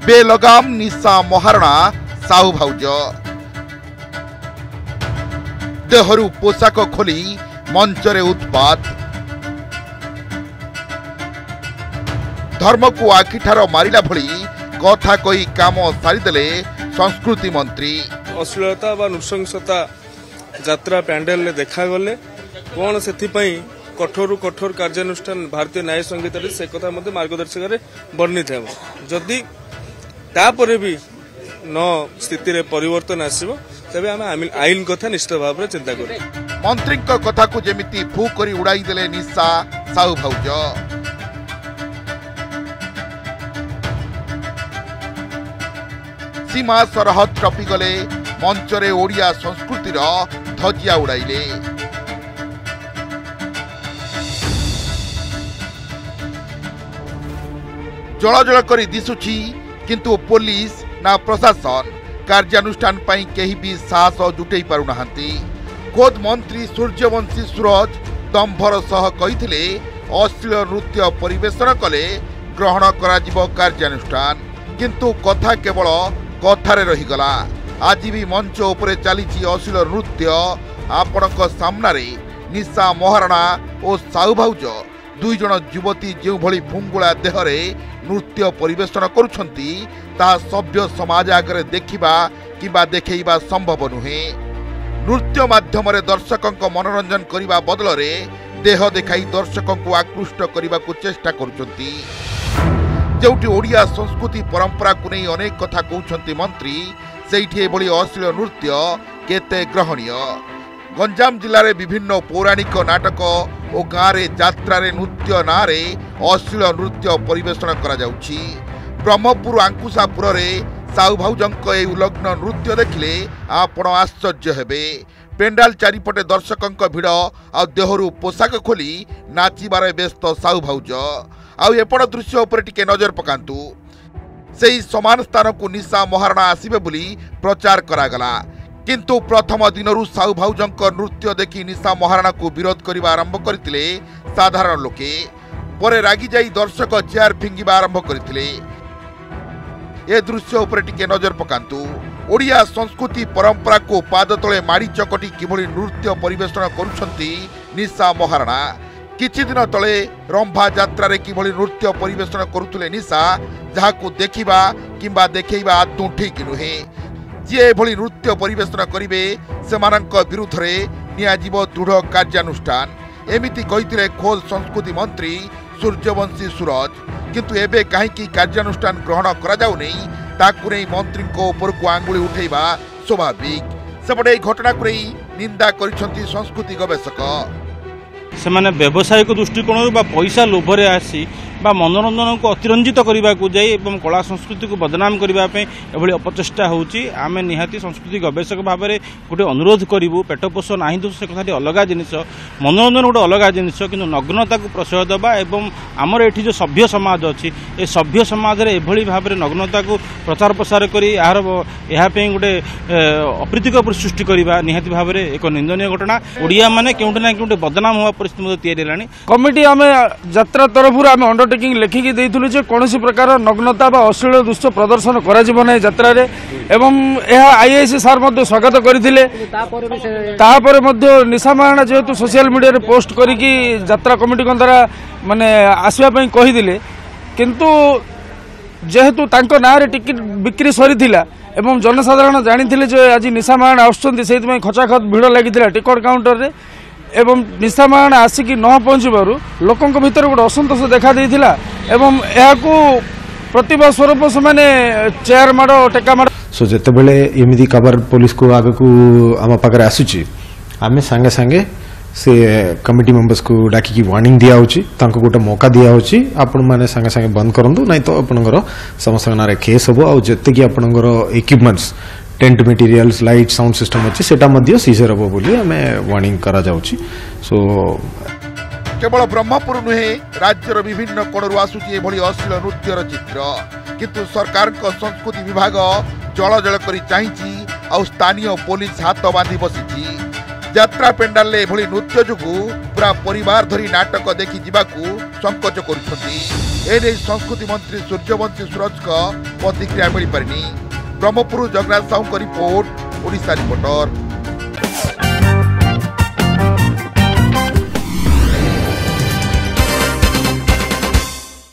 बेलगाम निशा महारणा साहू भाउज देहरु पोशाक खोली मंचरे उत्पात धर्म को आखिठार मारिला भली कथा कही काम सारीदेले संस्कृति मंत्री। अश्लीलता व नृशंसता यात्रा पैंडेल देखा गले कौन से कठोर कठोर कार्यानुष्ठान भारतीय न्याय संहिता से कथा मार्गदर्शक वर्णित है जदि तापर भी न स्थिति रे परिवर्तन आसीबो तबे हम आईन कथा निश्चित भाव में चिंता करू। मंत्री कथा को जेमिति फू करी उड़ाई देले निशा साहू भाउज सीमा सरहद टपी गले मंचरे ओडिया संस्कृतिर ध्वजिया उड़ाइले। जलजल करी दिसुछि किंतु पुलिस ना प्रशासन कार्यानुष्ठान पाई केही भी साहस जुटई पारु नाहंती। खोद मंत्री सूर्यवंशी सूरज दंभर सह कहिथिले अश्लील नृत्य परिवेशन कले ग्रहण कराजिबो कार्यानुष्ठान किंतु कथा केवल कथारे रहीगला। आज भी मंच उपरे चलीछि अश्लील नृत्य आपणक सामनारे निशा महारणा और साहू भाउज दुई जन युवती जो भली फुंगुला देहरे नृत्य परिवेशन करुछंती ता सभ्य समाज आगे देखिबा किबा देखैबा संभव नुहे। नृत्य माध्यम दर्शकों मनोरंजन करने बदल में देह देखाई दर्शकों को आकृष्ट करने को चेष्टा करुछंती। जोटी ओडिया संस्कृति परंपरा को नहीं अनेक कथा कहउछंती मंत्री सेठी एभली अश्लील नृत्य केते ग्रहणीय। गंजाम जिले में विभिन्न पौराणिक नाटक और गाँव में यात्रा नृत्य ना अश्लील नृत्य परिवेशन करा जाउछि। ब्रह्मपुर आंकुशापुर रे साहू भाउजंक ए उलग्न नृत्य देखिले आपण आश्चर्य हेबे। पेंडाल चारिपटे दर्शकों भिड़ आ देहरु पोशाक खोली नाचिबार व्यस्त साहू भाउज आउ एपट दृश्य उपर टिके नजर पकांतु। सेही समान स्थान को निशा महारणा आसिबे बोली प्रचार करागला किंतु प्रथम दिनरु साहू भाउजंक नृत्य देखि निशा महारणा को विरोध करने आरंभ करथिले साधारण लोके। परे रागी जाई दर्शक चेयर फिंगिबा आरंभ करथिले। ए दृश्य उपर टिके नजर पकांतु। ओडिया संस्कृति परंपरा को पाद तले माड़ी चकटी किभली नृत्य परिवेशन करुछंती निशा महारणा। किछि दिन तले रंभा यात्रा रे किभली नृत्य परिवेशन करुथुले निशा जहाको देखिबा किंबा देखैबा आदौ ठीक नुहे। जे एभली नृत्य परिवेशन करिवे सेमानंक विरुद्ध रे नियाजिबो दृढ़ कार्यानुष्ठान एमिति कहिथिले खोल संस्कृति मंत्री सूर्यवंशी सूरज। किंतु एबे काहेकि कार्यानुष्ठान ग्रहण करा जाउ नै ताकु नै मंत्री को ऊपर को आंगुली उठेबा स्वाभाविक। सेपटे घटना को निंदा करिसंती संस्कृति गवेषक। सेमाने व्यावसायिक दृष्टिकोण पैसा लोभरे आसी मनोरंजन को अतिरंजित करने को जाई एवं कला संस्कृति को बदनाम करने एभली अपचेष्टा होउची। आमे निहाती संस्कृति गवेषक भाव में गोटे अनुरोध करूँ पेट पोष ना दोष से कथा अलग जिनिस मनोरंजन गोटे अलग जिनिस किंतु नग्नता को प्रश्रय देवा एवं आमर एठी जो सभ्य समाज अच्छी ए सभ्य समाज रे एभली भाव में नग्नता को प्रचार प्रसार करी यार गोटे अप्रीतिकर सृष्टि करवा निहाती भाव में एक निंदनीय घटना। ओडिया माने केउटे ना केउटे बदनाम हुआ परिस्थिति तैयारी हेलानी। कमिटी आम यात्रा तरफ आम लिखिकी देइथुलु जे कोनोसी प्रकार नग्नता बा अश्लील दृश्य प्रदर्शन करा जिवो नै यात्रा रे एवं यह आईएएस सार मध्ये स्वागत करथिले। तापर मध्ये निशा महारणा जेहेतु सोशल मीडिया रे पोस्ट करिकी यात्रा कमिटी को द्वारा माने आसीबा पई कहि दिले किंतु जेहेतु तांको ना रे टिकट बिक्री सरीथिला एवं जनसाधारण जानिथिले जे आज निशा महारणा आछंती सेति पई खचाखच भिड़ लागिथिला टिकट काउंटर रे एवं निशा महारणा आसिकी न पहुंचबारु लोकों भीतर गोटे असंतोष देखा देइथिला एवं याकू प्रतिभा स्वरूप से चेयर माड़ टेका माड़ सो जेते बेले एमिदी खबर पुलिस को आगे को आम पाखे आसुची आम सांगे सांगे से कमिटी मेंबर्स को डाकी वार्निंग दिया होची तांको गोटे मौका दिया होची आपण माने सांगे सांगे बंद करंतु नहीं तो आपनकर समस्त नारे केस हो आ जेते कि आपनकर equipments tent materials light sound system अच्छी सेटा मध्य सीजर हबो बोली हमें वार्निंग करा जाउची। सो केवल ब्रह्मपुर नुहे राज्यर विभिन्न कोणरू आसुची एभली अश्लील नृत्यर चित्र किंतु सरकार को संस्कृति विभाग जलजल करी चाहिछि आ स्थानीय पुलिस हाथ बांधी बसिछि। यात्रा पेंडाल एभली नृत्य जुगु पूरा परिवार धरी नाटक देखि जीवाकू संकोच करुछंती। एने संस्कृति मंत्री सूर्यवंशी सूरज का प्रतिक्रिया मिल पारिनी। Brahmapur Jagannath Sahu report, Odisha reporter.